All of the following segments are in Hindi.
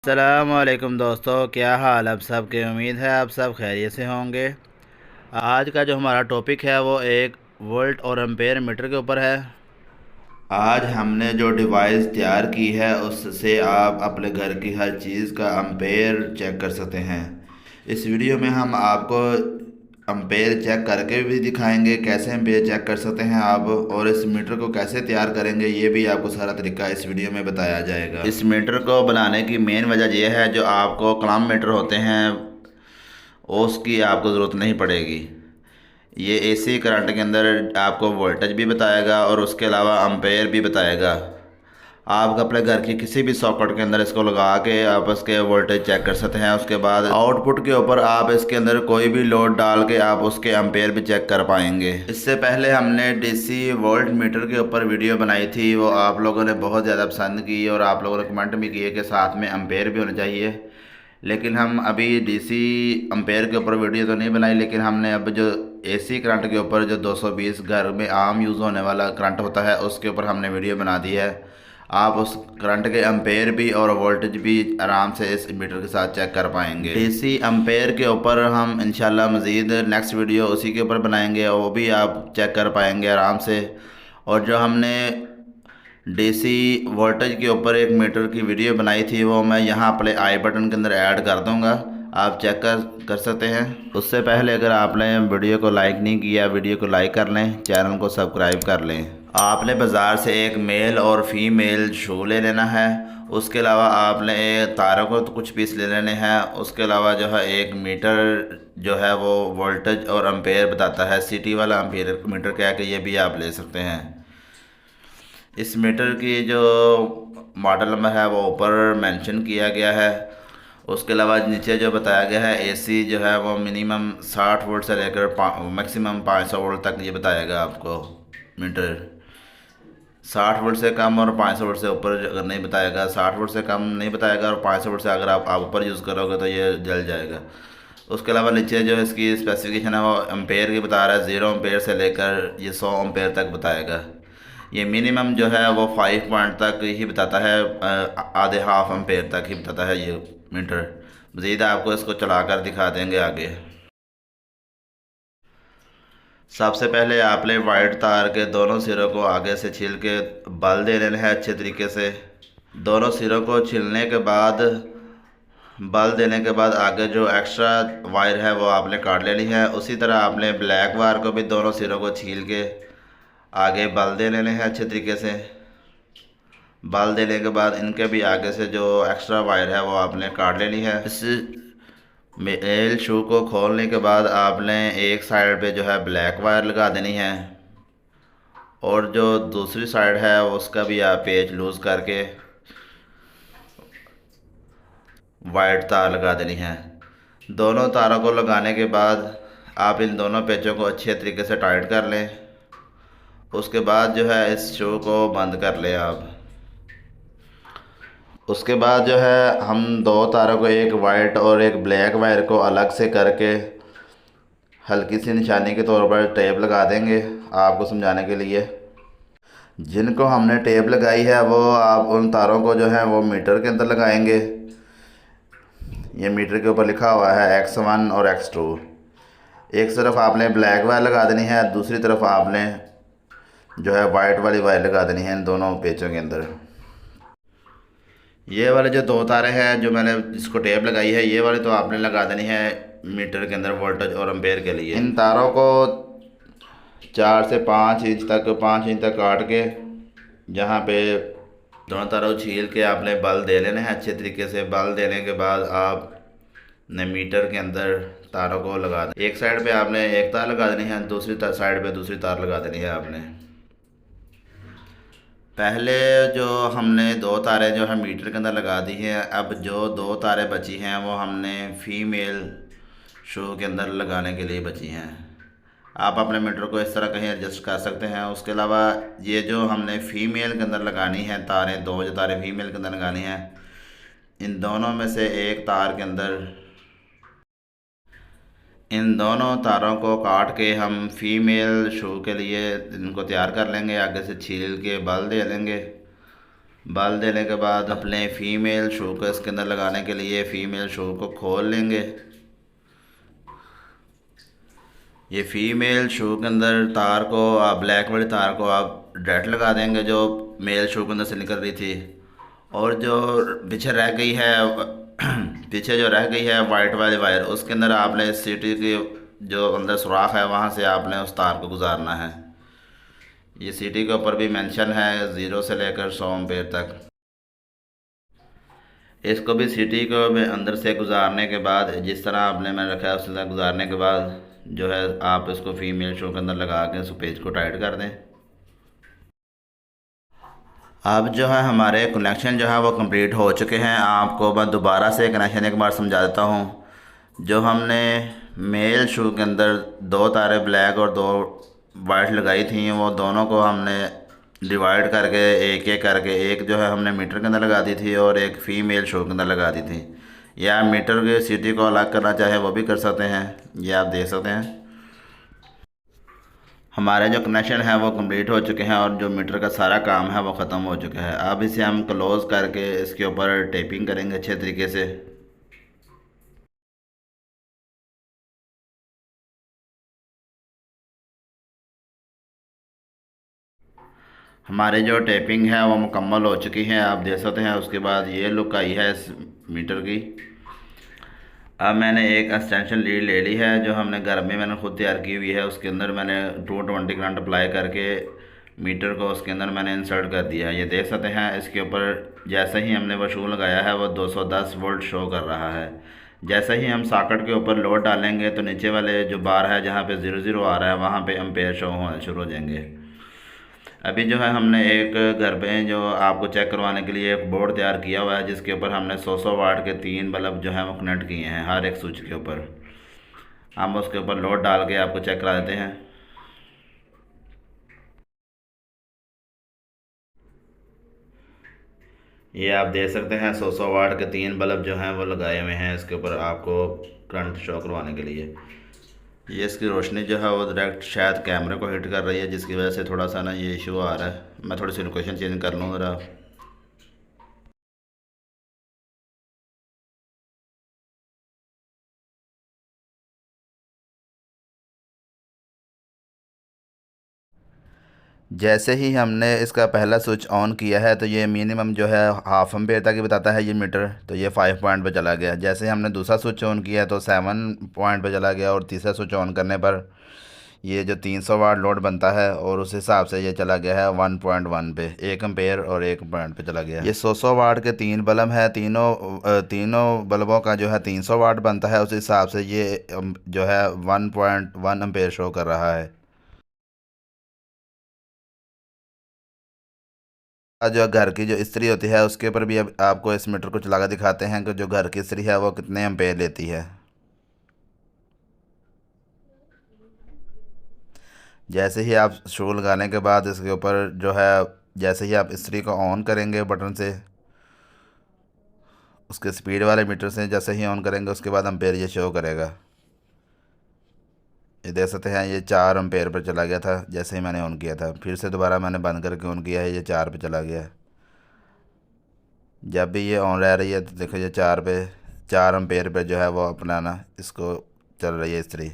अस्सलामुअलैकुम दोस्तों, क्या हाल आप सबके। उम्मीद है आप सब खैरियत से होंगे। आज का जो हमारा टॉपिक है वो एक वोल्ट और एम्पेयर मीटर के ऊपर है। आज हमने जो डिवाइस तैयार की है उससे आप अपने घर की हर चीज़ का एम्पेयर चेक कर सकते हैं। इस वीडियो में हम आपको एम्पेयर चेक करके भी दिखाएंगे, कैसे एम्पेयर चेक कर सकते हैं आप, और इस मीटर को कैसे तैयार करेंगे ये भी आपको सारा तरीका इस वीडियो में बताया जाएगा। इस मीटर को बनाने की मेन वजह यह है, जो आपको कलम मीटर होते हैं उसकी आपको ज़रूरत नहीं पड़ेगी। ये एसी करंट के अंदर आपको वोल्टेज भी बताएगा और उसके अलावा एम्पेयर भी बताएगा। आप अपने घर की किसी भी सॉकेट के अंदर इसको लगा के आप इसके वोल्टेज चेक कर सकते हैं। उसके बाद आउटपुट के ऊपर आप इसके अंदर कोई भी लोड डाल के आप उसके एम्पेयर भी चेक कर पाएंगे। इससे पहले हमने डीसी वोल्ट मीटर के ऊपर वीडियो बनाई थी, वो आप लोगों ने बहुत ज़्यादा पसंद की और आप लोगों ने कमेंट भी किए कि साथ में एम्पेयर भी होना चाहिए। लेकिन हम अभी डीसी एम्पेयर के ऊपर वीडियो तो नहीं बनाई, लेकिन हमने अब जो एसी करंट के ऊपर जो 220 घर में आम यूज़ होने वाला करंट होता है उसके ऊपर हमने वीडियो बना दी है। आप उस करंट के एम्पेयर भी और वोल्टेज भी आराम से इस मीटर के साथ चेक कर पाएंगे। डीसी एम्पेयर के ऊपर हम इंशाल्लाह मज़ीद नेक्स्ट वीडियो उसी के ऊपर बनाएंगे और वो भी आप चेक कर पाएंगे आराम से। और जो हमने डीसी वोल्टेज के ऊपर एक मीटर की वीडियो बनाई थी वो मैं यहाँ अपने आई बटन के अंदर ऐड कर दूँगा, आप चेक कर सकते हैं। उससे पहले अगर आपने वीडियो को लाइक नहीं किया, वीडियो को लाइक कर लें, चैनल को सब्सक्राइब कर लें। आपने बाज़ार से एक मेल और फीमेल शू ले लेना है। उसके अलावा आपने तारों को तो कुछ पीस ले लेने हैं। उसके अलावा जो है एक मीटर जो है वो वोल्टेज और एम्पेयर बताता है, सिटी वाला एम्पेयर मीटर क्या है कि ये भी आप ले सकते हैं। इस मीटर की जो मॉडल नंबर है वो ऊपर मेंशन किया गया है। उसके अलावा नीचे जो बताया गया है एसी जो है वो मिनिमम 60 वोल्ट से लेकर मैक्सिमम 500 वोल्ट तक ये बताएगा आपको मीटर। 60 वोल्ट से कम और 500 वोल्ट से ऊपर अगर नहीं बताएगा, 60 वोल्ट से कम नहीं बताएगा और 500 वोल्ट से अगर आप ऊपर यूज़ करोगे तो ये जल जाएगा। उसके अलावा नीचे जो इसकी स्पेसिफिकेशन है वो एम्पेयर की बता रहा है, 0 एम्पेयर से लेकर ये 100 एम्पेयर तक बताएगा। ये मिनिमम जो है वो 5 पॉइंट तक ही बताता है, आधे हाफ एम्पेयर तक ही बताता है ये मीटर। मज़ीद आपको इसको चला कर दिखा देंगे आगे। सबसे पहले आपने वाइट तार के दोनों सिरों को आगे से छील के बल दे लेना है अच्छे तरीके से। दोनों सिरों को छीलने के बाद, बल देने के बाद आगे जो एक्स्ट्रा वायर है वो आपने काट लेनी है। उसी तरह आपने ब्लैक वायर को भी दोनों सिरों को छील के आगे बल दे लेने हैं अच्छे तरीके से। बल देने के बाद इनके भी आगे से जो एक्स्ट्रा वायर है वो आपने काट लेनी है। इस मेल शू को खोलने के बाद आपने एक साइड पे जो है ब्लैक वायर लगा देनी है और जो दूसरी साइड है उसका भी आप पेच लूज़ करके वाइट तार लगा देनी है। दोनों तारों को लगाने के बाद आप इन दोनों पेचों को अच्छे तरीके से टाइट कर लें। उसके बाद जो है इस शू को बंद कर लें आप। उसके बाद जो है हम दो तारों को, एक वाइट और एक ब्लैक वायर को अलग से करके हल्की सी निशानी के तौर पर टेप लगा देंगे आपको समझाने के लिए। जिनको हमने टेप लगाई है वो आप उन तारों को जो है वो मीटर के अंदर लगाएंगे। ये मीटर के ऊपर लिखा हुआ है X1 और X2। एक तरफ आपने ब्लैक वायर लगा देनी है, दूसरी तरफ आपने जो है वाइट वाली वायर लगा देनी है इन दोनों पेचों के अंदर। ये वाले जो दो तारे हैं जो मैंने जिसको टेप लगाई है, ये वाले तो आपने लगा देनी है मीटर के अंदर वोल्टेज और एम्पेयर के लिए। इन तारों को 4 से 5 इंच तक, 5 इंच तक काट के जहाँ पे दोनों तारों छील के आपने बल दे लेने हैं अच्छे तरीके से। बल देने के बाद आपने मीटर के अंदर तारों को लगा दें। एक साइड पे आपने एक तार लगा देनी है, दूसरी साइड पे दूसरी तार लगा देनी है आपने। पहले जो हमने दो तारें जो है मीटर के अंदर लगा दी हैं, अब जो दो तारें बची हैं वो हमने फीमेल शो के अंदर लगाने के लिए बची हैं। आप अपने मीटर को इस तरह कहीं एडजस्ट कर सकते हैं। उसके अलावा ये जो हमने फीमेल के अंदर लगानी है तारें, दो जो तारें फीमेल के अंदर लगानी हैं, इन दोनों में से एक तार के अंदर इन दोनों तारों को काट के हम फीमेल शू के लिए इनको तैयार कर लेंगे। आगे से छील के बल दे देंगे। बाल देने के बाद अपने फ़ीमेल शू को इसके अंदर लगाने के लिए फ़ीमेल शू को खोल लेंगे। ये फ़ीमेल शू के अंदर तार को आप ब्लैक वाली तार को आप डायरेक्ट लगा देंगे जो मेल शू के अंदर से निकल रही थी, और जो पीछे रह गई है पीछे जो रह गई है वाइट वाली वायर, उसके अंदर आपने सीटी की जो अंदर सुराख है वहाँ से आपने उस तार को गुजारना है। ये सीटी के ऊपर भी मेंशन है 0 से लेकर 100 एम्पेयर तक। इसको भी सीटी को में अंदर से गुजारने के बाद जिस तरह आपने मैंने रखा है उस तरह गुजारने के बाद जो है आप इसको फीमेल शो के अंदर लगा के उस पेज को टाइट कर दें। अब जो है हमारे कनेक्शन जो है वो कंप्लीट हो चुके हैं। आपको मैं दोबारा से कनेक्शन एक बार समझा देता हूँ। जो हमने मेल शू के अंदर दो तारे ब्लैक और दो वाइट लगाई थी, वो दोनों को हमने डिवाइड करके एक एक करके एक जो है हमने मीटर के अंदर लगा दी थी और एक फ़ीमेल शो के अंदर लगा दी थी। या मीटर के सीटी को अलग करना चाहे वो भी कर सकते हैं, ये आप देख सकते हैं। हमारे जो कनेक्शन है वो कंप्लीट हो चुके हैं और जो मीटर का सारा काम है वो ख़त्म हो चुका है। अब इसे हम क्लोज़ करके इसके ऊपर टेपिंग करेंगे अच्छे तरीके से। हमारे जो टेपिंग है वो मुकम्मल हो चुकी है, आप देख सकते हैं। उसके बाद ये लुक आई है इस मीटर की। अब मैंने एक एक्सटेंशन लीड ले ली है जो हमने घर में मैंने खुद तैयार की हुई है। उसके अंदर मैंने 220 करंट अप्लाई करके मीटर को उसके अंदर मैंने इंसर्ट कर दिया। ये देख सकते हैं इसके ऊपर जैसे ही हमने वो शू लगाया है वो 210 वोल्ट शो कर रहा है। जैसे ही हम सॉकेट के ऊपर लोड डालेंगे तो नीचे वाले जो बार है जहाँ पे 00 आ रहा है वहाँ पे एम्पेयर शो होना शुरू हो जाएंगे। अभी जो है हमने एक घर पे जो आपको चेक करवाने के लिए एक बोर्ड तैयार किया हुआ है जिसके ऊपर हमने 100 वाट के 3 बल्ब जो है वो कनेक्ट किए हैं हर एक स्विच के ऊपर। हम उसके ऊपर लोड डाल के आपको चेक करा देते हैं। ये आप देख सकते हैं 100 वाट के 3 बल्ब जो हैं वो लगाए हुए हैं इसके ऊपर आपको करंट शो करवाने के लिए। ये इसकी रोशनी जो है वो डायरेक्ट शायद कैमरे को हिट कर रही है जिसकी वजह से थोड़ा सा ना ये इशू आ रहा है। मैं थोड़ी सी लोकेशन चेंज कर लूँ ज़रा। जैसे ही हमने इसका पहला स्विच ऑन किया है तो ये मिनिमम जो है हाफ एम्पेयर तक ही बताता है ये मीटर, तो ये 5 पॉइंट पे चला गया। जैसे ही हमने दूसरा स्विच ऑन किया तो 7 पॉइंट पे चला गया और तीसरा स्विच ऑन करने पर ये जो 300 वाट लोड बनता है और उस हिसाब से ये चला गया है 1.1 पे, 1 एम्पेयर और 1 पॉइंट पे चला गया। ये 100 वाट के 3 बल्ब है, तीनों बल्बों का जो है 300 वाट बनता है। उस हिसाब से ये जो है 1.1 एम्पेयर शो कर रहा है। जो घर की जो इस्त्री होती है उसके ऊपर भी अब आपको इस मीटर को चला कर दिखाते हैं कि जो घर की इस्त्री है वो कितने एम्पेयर लेती है। जैसे ही आप शू लगाने के बाद इसके ऊपर जो है जैसे ही आप इस्त्री को ऑन करेंगे बटन से, उसके स्पीड वाले मीटर से जैसे ही ऑन करेंगे उसके बाद एम्पेयर ये शो करेगा। ये देख सकते हैं ये 4 एम्पेयर पर चला गया था जैसे ही मैंने ऑन किया था। फिर से दोबारा मैंने बंद करके ऑन किया है, ये 4 पे चला गया। जब भी ये ऑन रह रही है तो देखो ये 4 एम्पेयर पे जो है वो अपना ना इसको चल रही है इस्त्री।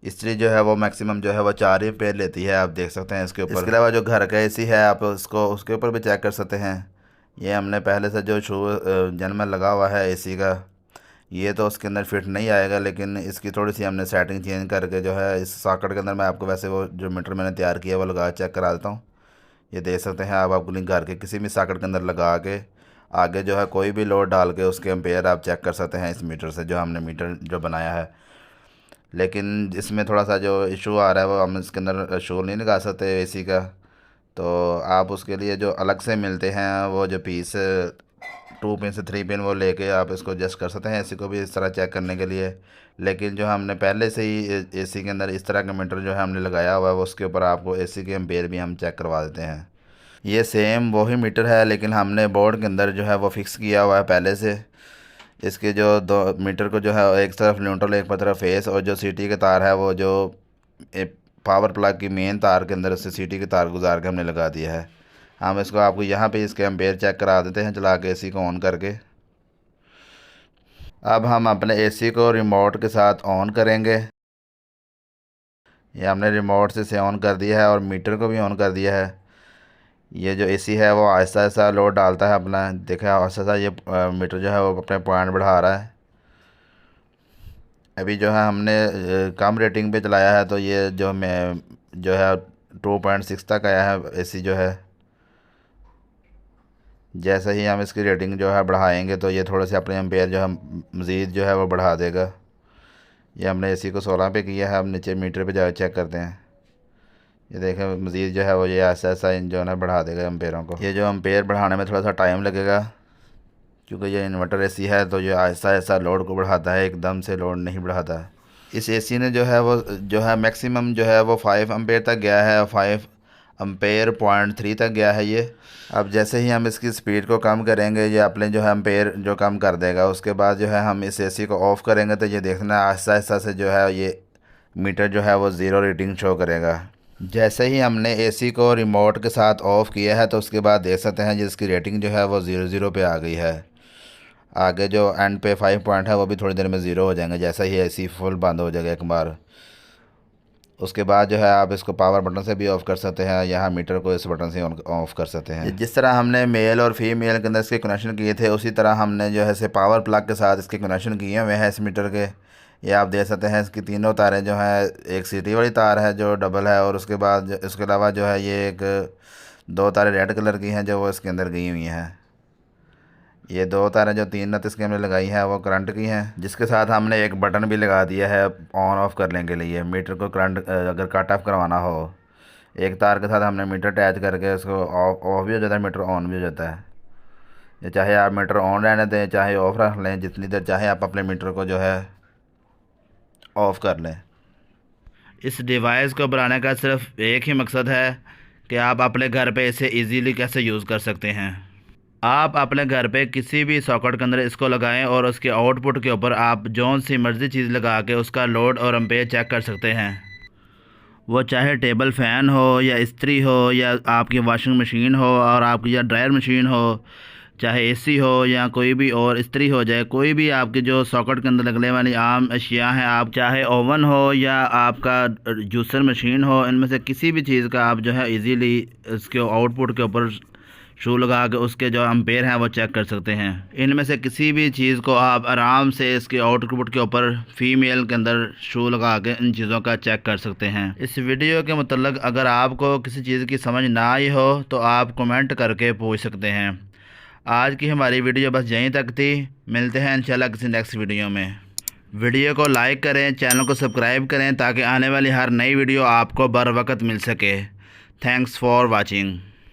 इस्त्री जो है वो मैक्सिमम जो है वो 4 ही एम्पेयर लेती है, आप देख सकते हैं इसके ऊपर। इसके अलावा जो घर का एसी है आप उसको उसके ऊपर भी चेक कर सकते हैं। ये हमने पहले से जो शू जनमल लगा हुआ है एसी का, ये तो उसके अंदर फिट नहीं आएगा, लेकिन इसकी थोड़ी सी हमने सेटिंग चेंज करके जो है इस सॉकेट के अंदर मैं आपको वैसे वो जो मीटर मैंने तैयार किया वो लगा चेक करा देता हूँ। ये देख सकते हैं आप अपने घर के किसी भी सॉकेट के अंदर लगा के आगे जो है कोई भी लोड डाल के उसके एम्पेयर आप चेक कर सकते हैं इस मीटर से जो हमने मीटर जो बनाया है। लेकिन इसमें थोड़ा सा जो इशू आ रहा है वो हम इसके अंदर शो नहीं लगा सकते एसी का, तो आप उसके लिए जो अलग से मिलते हैं वो जो पीस 2 पिन से 3 पिन वो लेके आप इसको एडजस्ट कर सकते हैं एसी को भी इस तरह चेक करने के लिए। लेकिन जो हमने पहले से ही एसी के अंदर इस तरह का मीटर जो है हमने लगाया हुआ है वो उसके ऊपर आपको एसी के एम्पेयर भी हम चेक करवा देते हैं। ये सेम वही मीटर है लेकिन हमने बोर्ड के अंदर जो है वो फिक्स किया हुआ है पहले से। इसके जो दो मीटर को जो है एक तरफ न्यूट्रल एक तरफ फेस, और जो सीटी के तार है वो जो पावर प्लग की मेन तार के अंदर से सीटी के तार गुजार के हमने लगा दिया है। हम इसको आपको यहाँ पे इसके एम्पेयर चेक करा देते हैं चला के एसी को ऑन करके। अब हम अपने एसी को रिमोट के साथ ऑन करेंगे। ये हमने रिमोट से ऑन कर दिया है और मीटर को भी ऑन कर दिया है। ये जो एसी है वो आहिस्ता आहिस्ता लोड डालता है अपना। देखा आहिस्ता आहिस्ता ये मीटर जो है वो अपने पॉइंट बढ़ा रहा है। अभी जो है हमने कम रेटिंग पे चलाया है तो ये जो है 2.6 तक आया है एसी जो है। जैसे ही हम इसकी रेटिंग जो है बढ़ाएंगे तो ये थोड़े से अपने एम्पेयर जो है मज़ीद जो है वो बढ़ा देगा। ये हमने एसी को 16 पे किया है। अब नीचे मीटर पे जाकर चेक करते हैं। ये देखें मज़ीद जो है वो ये ऐसा ऐसा जो है ना बढ़ा देगा एम्पेयरों को। ये जो एम्पेयर बढ़ाने में थोड़ा सा टाइम लगेगा क्योंकि ये इन्वर्टर एसी है तो ये आहिस्ता आहिस्ता लोड को बढ़ाता है, एकदम से लोड नहीं बढ़ाता है। इस एसी ने जो है मैक्सिमम जो है वो 5 एम्पेयर तक गया है, 5 एम्पेयर पॉइंट 3 तक गया है ये। अब जैसे ही हम इसकी स्पीड को कम करेंगे ये अपने जो है एम्पेयर जो कम कर देगा। उसके बाद जो है हम इस एसी को ऑफ़ करेंगे तो ये देखना आहिस्ता आहिस्ता से जो है ये मीटर जो है वो ज़ीरो रीडिंग शो करेगा। जैसे ही हमने एसी को रिमोट के साथ ऑफ़ किया है तो उसके बाद देख सकते हैं जिसकी रेटिंग जो है वो 0 पे आ गई है। आगे जो एंड पे 5 पॉइंट है वो भी थोड़ी देर में ज़ीरो हो जाएंगे जैसे ही एसी फुल बंद हो जाएगा एक बार। उसके बाद जो है आप इसको पावर बटन से भी ऑफ़ कर सकते हैं, यहाँ मीटर को इस बटन से ऑफ़ कर सकते हैं। जिस तरह हमने मेल और फीमेल के अंदर इसके कनेक्शन किए थे उसी तरह हमने जो है इसे पावर प्लग के साथ इसके कनेक्शन किए हुए हैं इस मीटर के। ये आप देख सकते हैं इसकी तीनों तारें जो हैं, एक सीटी वाली तार है जो डबल है और उसके बाद इसके अलावा जो है ये एक 2 तारें रेड कलर की हैं जो वो इसके अंदर गई हुई हैं। ये 2 तारें जो 3 नत इसके हमने लगाई हैं वो करंट की हैं, जिसके साथ हमने एक बटन भी लगा दिया है ऑन ऑफ़ करने के लिए। मीटर को करंट अगर कट ऑफ करवाना हो एक तार के साथ हमने मीटर अटैच करके उसको ऑफ भी हो जाता है, मीटर ऑन भी हो जाता है। ये चाहे आप मीटर ऑन रहने दें चाहे ऑफ़ रख लें, जितनी देर चाहे आप अपने मीटर को जो है ऑफ़ कर लें। इस डिवाइस को बनाने का सिर्फ एक ही मकसद है कि आप अपने घर पे इसे इजीली कैसे यूज़ कर सकते हैं। आप अपने घर पे किसी भी सॉकेट के अंदर इसको लगाएं और उसके आउटपुट के ऊपर आप जौन सी मर्ज़ी चीज़ लगा के उसका लोड और एम्पेयर चेक कर सकते हैं। वो चाहे टेबल फ़ैन हो या इस्त्री हो या आपकी वॉशिंग मशीन हो और आपकी या ड्रायर मशीन हो, चाहे एसी हो या कोई भी और इस्त्री हो जाए, कोई भी आपके जो सॉकेट के अंदर लगने वाली आम अशिया हैं, आप चाहे ओवन हो या आपका जूसर मशीन हो, इनमें से किसी भी चीज़ का आप जो है इजीली इसके आउटपुट के ऊपर शू लगा के उसके जो एम्पेयर हैं वो चेक कर सकते हैं। इनमें से किसी भी चीज़ को आप आराम से इसके आउटपुट के ऊपर फीमेल के अंदर शू लगा के इन चीज़ों का चेक कर सकते हैं। इस वीडियो के मतलब अगर आपको किसी चीज़ की समझ ना आई हो तो आप कमेंट करके पूछ सकते हैं। आज की हमारी वीडियो बस यहीं तक थी। मिलते हैं इंशाल्लाह किसी नेक्स्ट वीडियो में। वीडियो को लाइक करें, चैनल को सब्सक्राइब करें ताकि आने वाली हर नई वीडियो आपको बर वक्त मिल सके। Thanks for watching.